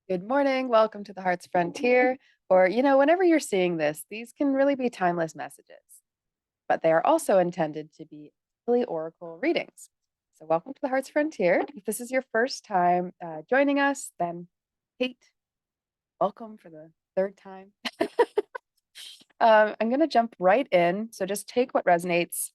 Good morning. Welcome to the Heart's Frontier. Or, whenever you're seeing this, these can really be timeless messages, but they are also intended to be daily oracle readings. So, welcome to the Heart's Frontier. If this is your first time joining us, then Kate, welcome for the third time. I'm going to jump right in. So, just take what resonates,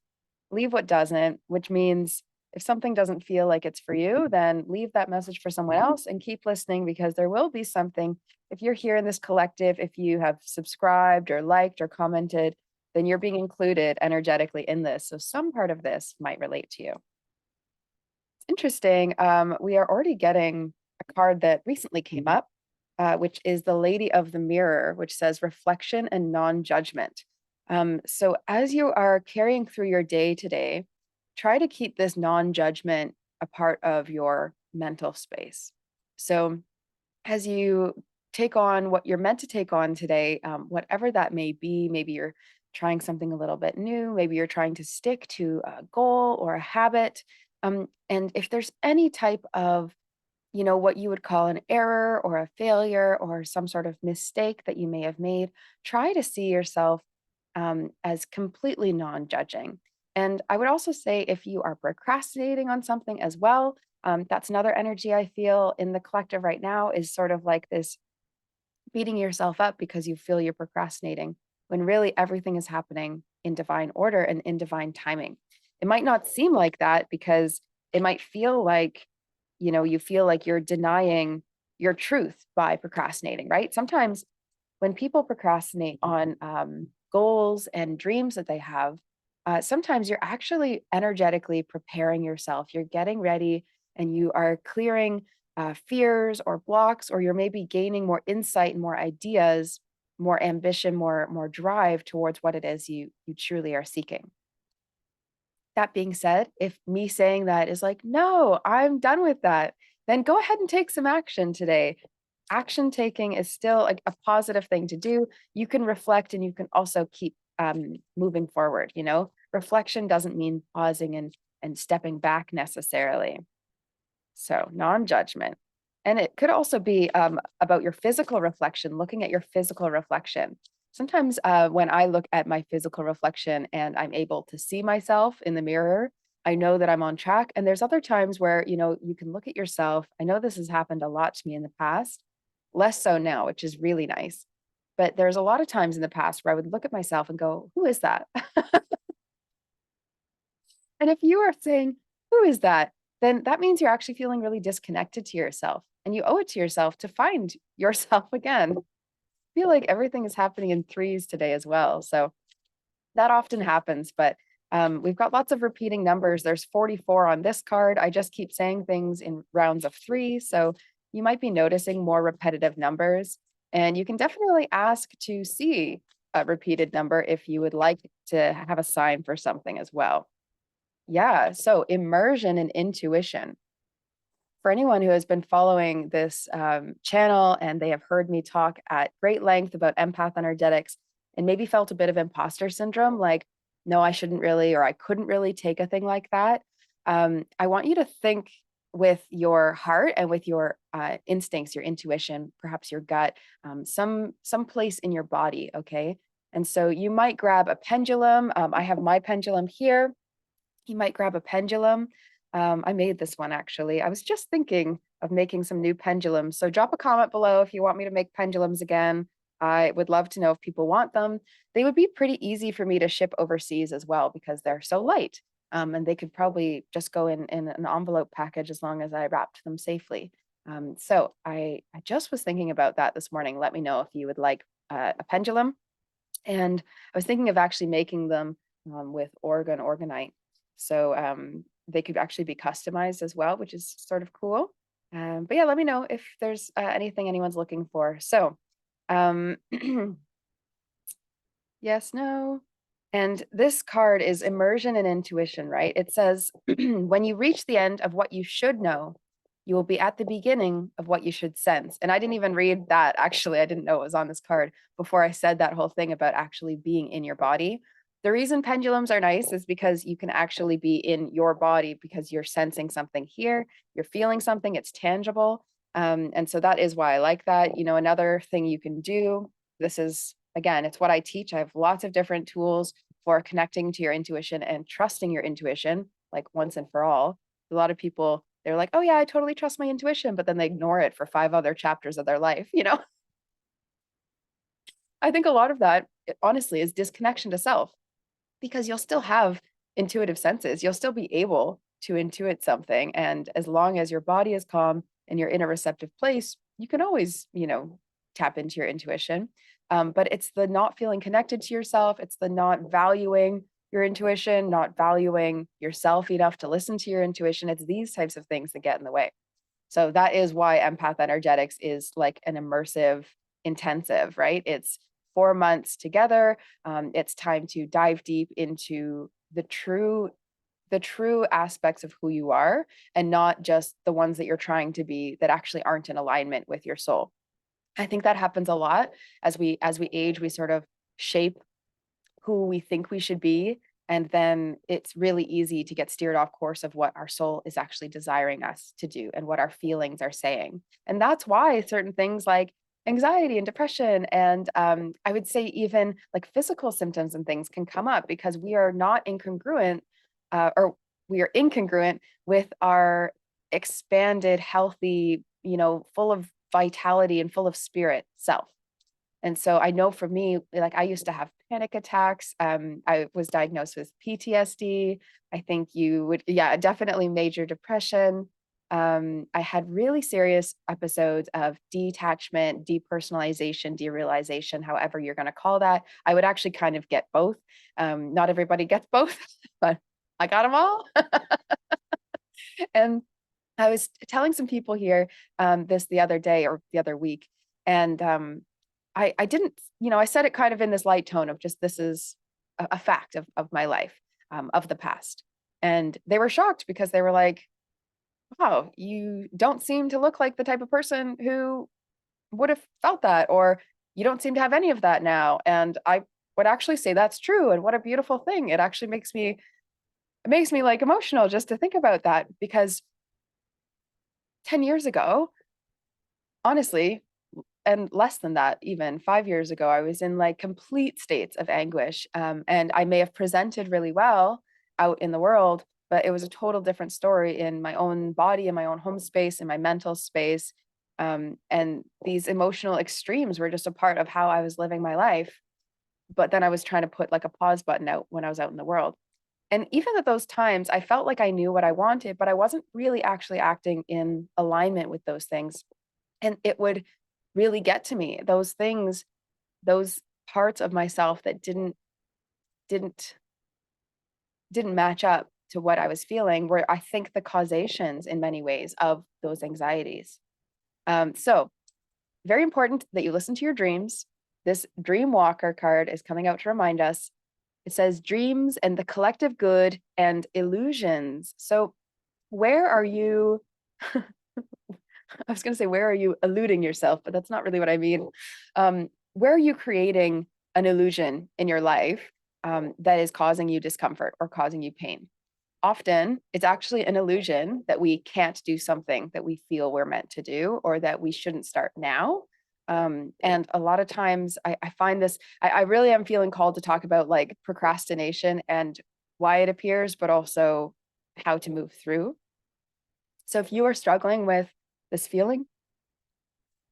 leave what doesn't, which means if something doesn't feel like it's for you, then leave that message for someone else and keep listening because there will be something. If you're here in this collective, if you have subscribed or liked or commented, then you're being included energetically in this. So some part of this might relate to you. It's interesting. We are already getting a card that recently came up, which is the Lady of the Mirror, which says reflection and non-judgment. So as you are carrying through your day today, try to keep this non-judgment a part of your mental space. So as you take on what you're meant to take on today, whatever that may be, maybe you're trying something a little bit new, maybe you're trying to stick to a goal or a habit. And if there's any type of what you would call an error or a failure or some sort of mistake that you may have made, try to see yourself as completely non judging. And I would also say if you are procrastinating on something as well, that's another energy I feel in the collective right now is sort of like this beating yourself up because you feel you're procrastinating when really everything is happening in divine order and in divine timing. It might not seem like that because it might feel like you feel like you're denying your truth by procrastinating, right? Sometimes when people procrastinate on goals and dreams that they have, sometimes you're actually energetically preparing yourself. You're getting ready and you are clearing fears or blocks, or you're maybe gaining more insight and more ideas, more ambition, more drive towards what it is you truly are seeking. That being said, if me saying that is like, no, I'm done with that, then go ahead and take some action today. Action taking is still a positive thing to do. You can reflect and you can also keep moving forward. Reflection doesn't mean pausing and stepping back necessarily. So non-judgment. And it could also be about your physical reflection, looking at your physical reflection. Sometimes when I look at my physical reflection and I'm able to see myself in the mirror, I know that I'm on track. And there's other times where, you can look at yourself. I know this has happened a lot to me in the past, less so now, which is really nice. But there's a lot of times in the past where I would look at myself and go, who is that? And if you are saying, who is that? Then that means you're actually feeling really disconnected to yourself. And you owe it to yourself to find yourself again. I feel like everything is happening in threes today as well. So that often happens, but we've got lots of repeating numbers. There's 44 on this card. I just keep saying things in rounds of three. So you might be noticing more repetitive numbers. And you can definitely ask to see a repeated number if you would like to have a sign for something as well. Yeah. So immersion and intuition. For anyone who has been following this channel and they have heard me talk at great length about empath energetics and maybe felt a bit of imposter syndrome, like, no, I shouldn't really, or I couldn't really take a thing like that. I want you to think with your heart and with your instincts, your intuition, perhaps your gut, some place in your body. Okay. And so you might grab a pendulum. I have my pendulum here. You might grab a pendulum. I made this one actually. I was just thinking of making some new pendulums. So drop a comment below if you want me to make pendulums again. I would love to know if people want them. They would be pretty easy for me to ship overseas as well because they're so light. And they could probably just go in an envelope package as long as I wrapped them safely. So I just was thinking about that this morning. Let me know if you would like a pendulum. And I was thinking of actually making them with organite. So they could actually be customized as well, which is sort of cool. But yeah, let me know if there's anything anyone's looking for. So um, yes, no. And this card is immersion and intuition, right? It says, when you reach the end of what you should know, you will be at the beginning of what you should sense. And I didn't even read that. Actually, I didn't know it was on this card before I said that whole thing about actually being in your body. The reason pendulums are nice is because you can actually be in your body because you're sensing something here, you're feeling something, it's tangible. And so that is why I like that. You know, another thing you can do, this is, again, it's what I teach. I have lots of different tools for connecting to your intuition and trusting your intuition, like once and for all. A lot of people, they're like, oh yeah, I totally trust my intuition, but then they ignore it for 5 other chapters of their life, you know? I think a lot of that, honestly, is disconnection to self, because you'll still have intuitive senses. You'll still be able to intuit something. And as long as your body is calm and you're in a receptive place, you can always, you know, tap into your intuition. But it's the not feeling connected to yourself. It's the not valuing your intuition, not valuing yourself enough to listen to your intuition. It's these types of things that get in the way. So that is why Empath Energetics is like an immersive intensive, right? It's 4 months together. It's time to dive deep into the true aspects of who you are, and not just the ones that you're trying to be that actually aren't in alignment with your soul. I think that happens a lot as we age. We sort of shape who we think we should be. And then it's really easy to get steered off course of what our soul is actually desiring us to do and what our feelings are saying. And that's why certain things like anxiety and depression, and I would say even like physical symptoms and things can come up because we are not incongruent, or we are incongruent with our expanded, healthy, you know, full of vitality and full of spirit self. And so I know for me, like I used to have panic attacks. I was diagnosed with PTSD. I think you would, yeah, definitely major depression. I had really serious episodes of detachment, depersonalization, derealization, however you're going to call that. I would actually kind of get both. Not everybody gets both, but I got them all. And I was telling some people here this the other day or the other week, and I didn't, you know, I said it kind of in this light tone of just this is a fact of my life, of the past. And they were shocked because they were like, wow, you don't seem to look like the type of person who would have felt that, or you don't seem to have any of that now. And I would actually say that's true. And what a beautiful thing. It actually it makes me like emotional just to think about that, because 10 years ago, honestly, and less than that, even 5 years ago, I was in like complete states of anguish. And I may have presented really well out in the world, but it was a total different story in my own body, in my own home space, in my mental space. And these emotional extremes were just a part of how I was living my life. But then I was trying to put like a pause button out when I was out in the world. And even at those times, I felt like I knew what I wanted, but I wasn't really actually acting in alignment with those things. And it would really get to me, those things, those parts of myself that didn't didn't match up to what I was feeling, were I think the causations in many ways of those anxieties. So very important that you listen to your dreams. This dream walker card is coming out to remind us. It says dreams and the collective good and illusions. So where are you I was going to say, where are you eluding yourself? But that's not really what I mean. Where are you creating an illusion in your life that is causing you discomfort or causing you pain? Often it's actually an illusion that we can't do something that we feel we're meant to do, or that we shouldn't start now. And a lot of times I find this, I really am feeling called to talk about like procrastination and why it appears, but also how to move through. So if you are struggling with this feeling,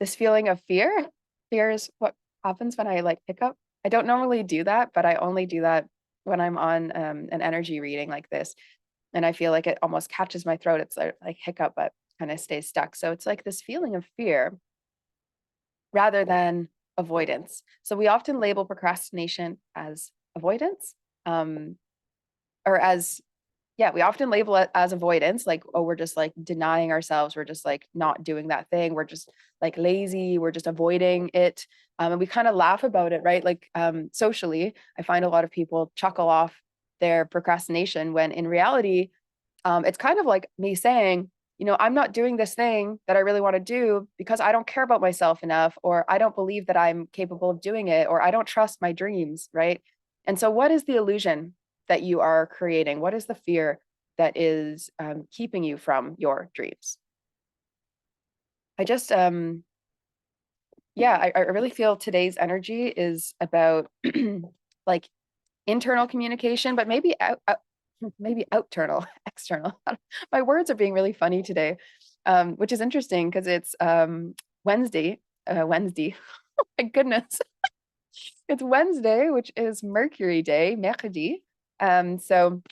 this feeling of fear, fear is what happens when I like hiccup. I don't normally do that, but I only do that when I'm on an energy reading like this. And I feel like it almost catches my throat. It's like hiccup, but kind of stays stuck. So it's like this feeling of fear rather than avoidance. So we often label procrastination as avoidance, um, or as yeah, we often label it as avoidance, like, oh, we're just like denying ourselves. We're just like not doing that thing. We're just like lazy. We're just avoiding it. And we kind of laugh about it, right? Like socially, I find a lot of people chuckle off their procrastination when in reality, it's kind of like me saying, you know, I'm not doing this thing that I really want to do because I don't care about myself enough, or I don't believe that I'm capable of doing it, or I don't trust my dreams, right? And so, what is the illusion that you are creating? What is the fear that is keeping you from your dreams? I just, yeah, I really feel today's energy is about like internal communication, but maybe maybe outernal, external. My words are being really funny today, which is interesting because it's Wednesday. Wednesday. Oh my goodness. It's Wednesday, which is Mercury Day, mercredi. So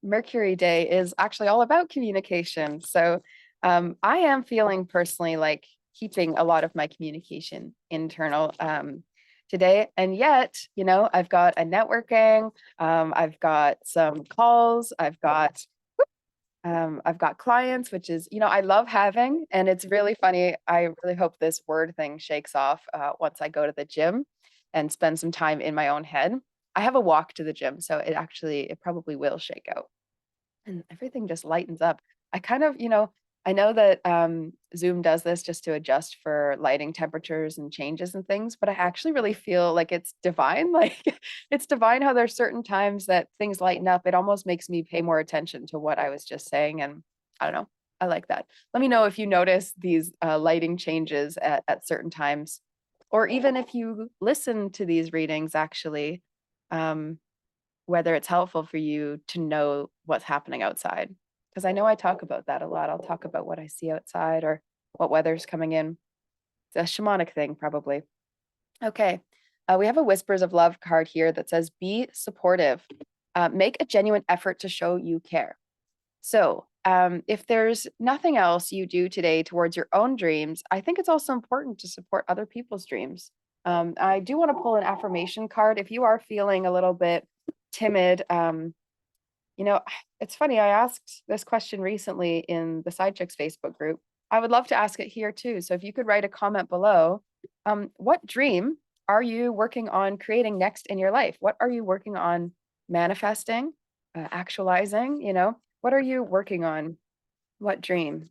Mercury Day is actually all about communication. So I am feeling personally like keeping a lot of my communication internal today. And yet, I've got a networking, I've got some calls, I've got clients, which is, I love having, and it's really funny. I really hope this word thing shakes off once I go to the gym and spend some time in my own head. I have a walk to the gym, so it probably will shake out and everything just lightens up. I kind of, I know that Zoom does this just to adjust for lighting temperatures and changes and things, but I actually really feel like it's divine. Like it's divine how there's certain times that things lighten up. It almost makes me pay more attention to what I was just saying. And I don't know, I like that. Let me know if you notice these lighting changes at certain times, or even if you listen to these readings actually. Um, whether it's helpful for you to know what's happening outside. Because I know I talk about that a lot. I'll talk about what I see outside or what weather's coming in. It's a shamanic thing, probably. Okay. We have a Whispers of Love card here that says, be supportive. Make a genuine effort to show you care. So, if there's nothing else you do today towards your own dreams, I think it's also important to support other people's dreams. I do want to pull an affirmation card. If you are feeling a little bit timid, you know, it's funny. I asked this question recently in the Side Chicks Facebook group. I would love to ask it here too. So if you could write a comment below, what dream are you working on creating next in your life? What are you working on manifesting, actualizing? What are you working on? What dream?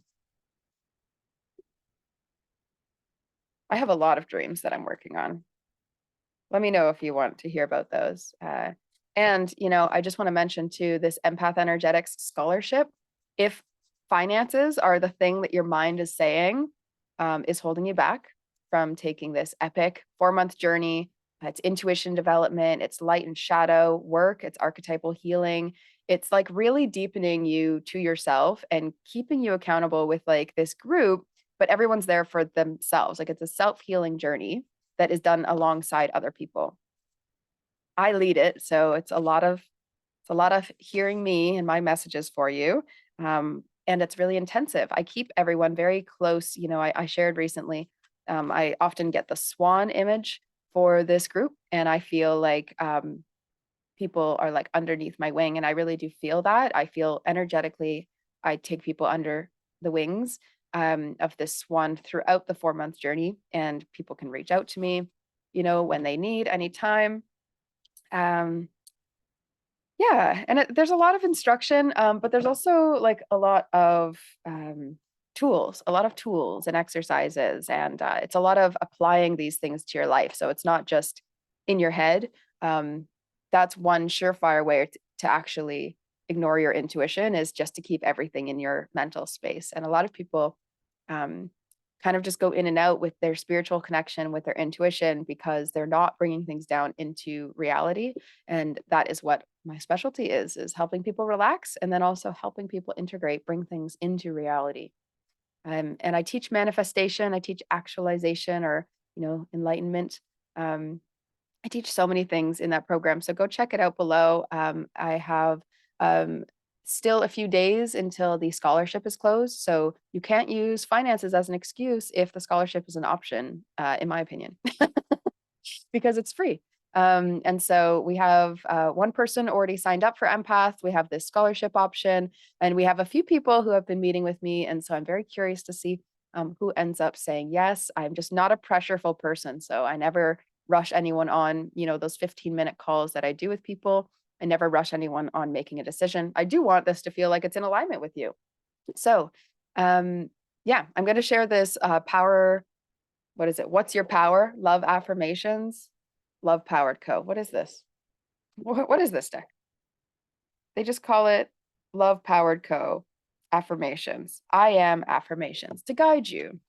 I have a lot of dreams that I'm working on. Let me know if you want to hear about those. And, I just want to mention too, this Empath Energetics Scholarship. If finances are the thing that your mind is saying is holding you back from taking this epic 4-month journey, it's intuition development, it's light and shadow work, it's archetypal healing. It's like really deepening you to yourself and keeping you accountable with like this group, but everyone's there for themselves. Like it's a self-healing journey that is done alongside other people. I lead it, so it's a lot of hearing me and my messages for you. And it's really intensive. I keep everyone very close. I shared recently, I often get the swan image for this group, and I feel like people are like underneath my wing, and I really do feel that. I feel energetically, I take people under the wings of this swan throughout the 4-month journey, and people can reach out to me, when they need anytime. Um, yeah, and there's a lot of instruction, but there's also like a lot of tools and exercises, and it's a lot of applying these things to your life. So it's not just in your head. Um, that's one surefire way to actually ignore your intuition, is just to keep everything in your mental space. And a lot of people um, kind of just go in and out with their spiritual connection, with their intuition, because they're not bringing things down into reality. And that is what my specialty is helping people relax, and then also helping people integrate, bring things into reality. And I teach manifestation, I teach actualization, or enlightenment. I teach so many things in that program, so go check it out below. I have still a few days until the scholarship is closed, so you can't use finances as an excuse if the scholarship is an option, in my opinion, because it's free. And so we have one person already signed up for Empath. We have this scholarship option, and we have a few people who have been meeting with me. And so I'm very curious to see who ends up saying yes. I'm just not a pressureful person, so I never rush anyone on, those 15-minute calls that I do with people. I never rush anyone on making a decision. I do want this to feel like it's in alignment with you. So, yeah, I'm going to share this power. What is it? What's your power? Love affirmations. Love Powered Co. What is this? What is this deck? They just call it Love Powered Co. affirmations. I am affirmations to guide you.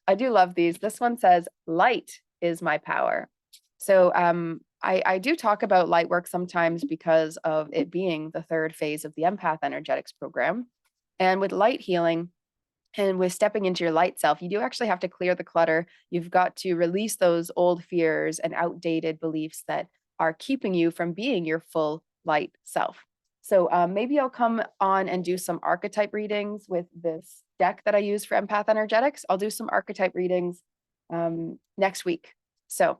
I do love these. This one says, light is my power. So I do talk about light work sometimes because of it being the third phase of the Empath Energetics program. And with light healing, and with stepping into your light self, you do actually have to clear the clutter. You've got to release those old fears and outdated beliefs that are keeping you from being your full light self. So maybe I'll come on and do some archetype readings with this deck that I use for Empath Energetics. I'll do some archetype readings next week. So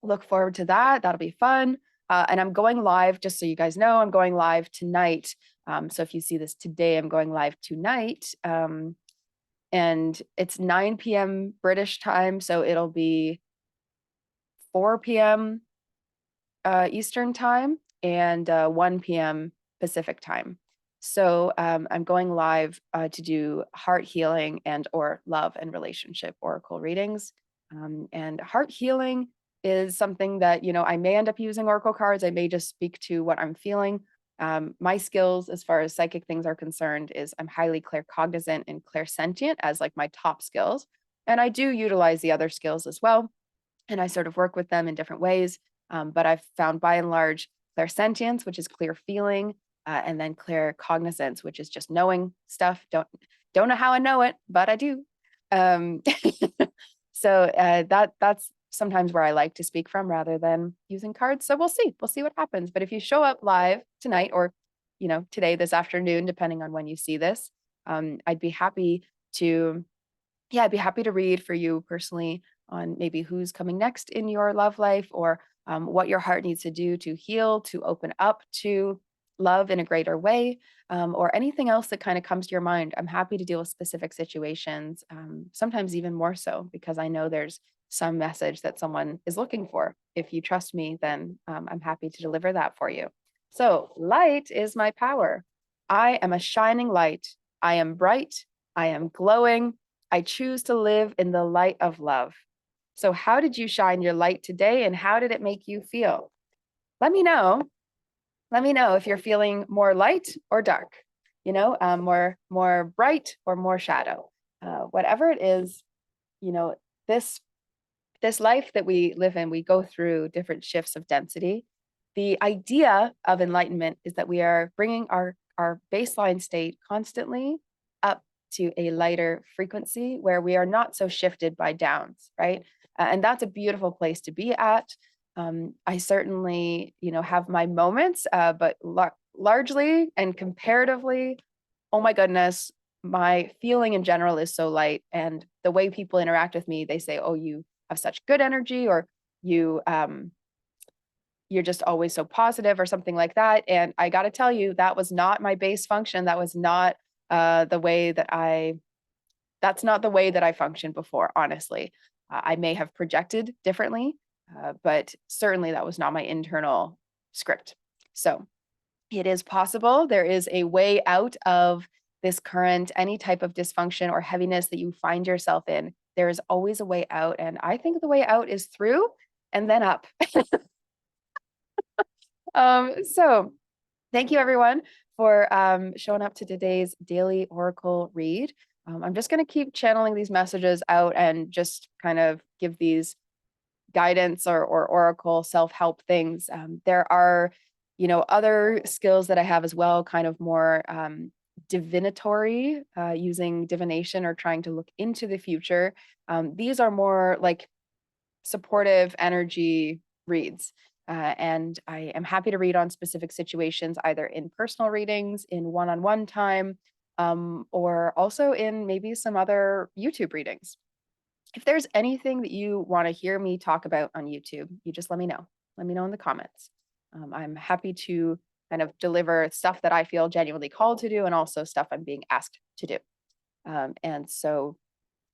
look forward to that. That'll be fun. And I'm going live, just so you guys know, I'm going live tonight. So if you see this today, I'm going live tonight. And it's 9 p.m. British time, so it'll be 4 p.m. Eastern time and 1 p.m. Pacific time. So I'm going live to do heart healing and or love and relationship oracle readings. And heart healing is something that, you know, I may end up using oracle cards. I may just speak to what I'm feeling. My skills as far as psychic things are concerned is I'm highly claircognizant and clairsentient as like my top skills. And I do utilize the other skills as well. And I sort of work with them in different ways. But I've found by and large clairsentience, which is clear feeling, and then claircognizance, which is just knowing stuff. Don't know how I know it, but I do. So that's sometimes where I like to speak from rather than using cards. So we'll see what happens. But if you show up live tonight or, you know, today, this afternoon, depending on when you see this, I'd be happy to read for you personally on maybe who's coming next in your love life or what your heart needs to do to heal, to open up to love in a greater way, or anything else that kind of comes to your mind. I'm happy to deal with specific situations, sometimes even more so, because I know there's some message that someone is looking for. If you trust me, then I'm happy to deliver that for you. So light is my power. I am a shining light. I am bright. I am glowing. I choose to live in the light of love. So how did you shine your light today and how did it make you feel? Let me know. Let me know if you're feeling more light or dark, you know, more bright or more shadow. Whatever it is, you know, this life that we live in, we go through different shifts of density. The idea of enlightenment is that we are bringing our baseline state constantly up to a lighter frequency where we are not so shifted by downs, right? And that's a beautiful place to be at. I certainly, you know, have my moments, but largely and comparatively, oh my goodness, my feeling in general is so light. And the way people interact with me, they say, oh, you have such good energy, or you're just always so positive or something like that. And I got to tell you, that was not my base function. That was not that's not the way that I functioned before, honestly. I may have projected differently, but certainly that was not my internal script. So it is possible. There is a way out of this current, any type of dysfunction or heaviness that you find yourself in. There is always a way out. And I think the way out is through and then up. So thank you everyone for showing up to today's daily oracle read. I'm just going to keep channeling these messages out and just kind of give these guidance or oracle self-help things. There are, you know, other skills that I have as well, kind of more divinatory, using divination or trying to look into the future. These are more like supportive energy reads. And I am happy to read on specific situations, either in personal readings, in one-on-one time, or also in maybe some other YouTube readings. If there's anything that you want to hear me talk about on YouTube, you just let me know. Let me know in the comments. I'm happy to kind of deliver stuff that I feel genuinely called to do and also stuff I'm being asked to do. And so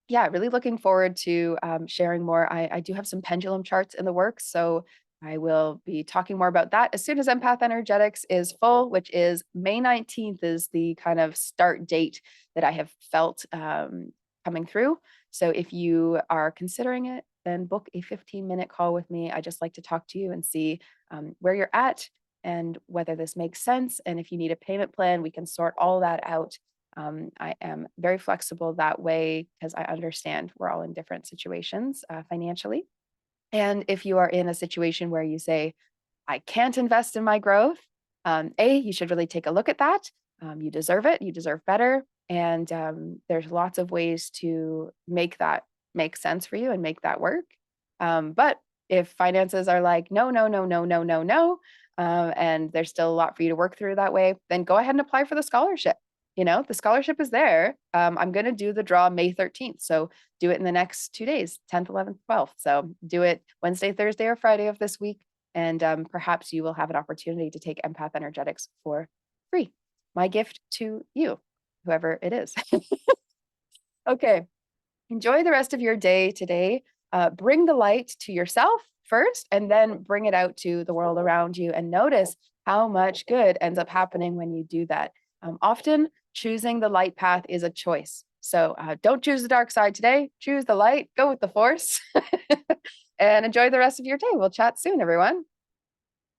yeah, really looking forward to sharing more. I do have some pendulum charts in the works, so I will be talking more about that as soon as Empath Energetics is full, which is May 19th is the kind of start date that I have felt coming through. So if you are considering it, then book a 15-minute call with me. I just like to talk to you and see where you're at, and whether this makes sense. And if you need a payment plan, we can sort all that out. I am very flexible that way because I understand we're all in different situations financially. And if you are in a situation where you say, I can't invest in my growth, you should really take a look at that. You deserve it. You deserve better. And there's lots of ways to make that make sense for you and make that work. But if finances are like, no, no, no, no, no, no, no, and there's still a lot for you to work through that way, then go ahead and apply for the scholarship. The scholarship is there. I'm going to do the draw May 13th. So do it in the next 2 days, 10th, 11th, 12th. So do it Wednesday, Thursday, or Friday of this week. And perhaps you will have an opportunity to take Empath Energetics for free. My gift to you, whoever it is. Okay. Enjoy the rest of your day today. Bring the light to yourself first, and then bring it out to the world around you, and notice how much good ends up happening when you do that. Often choosing the light path is a choice. So don't choose the dark side today. Choose the light, go with the force, and enjoy the rest of your day. We'll chat soon, everyone.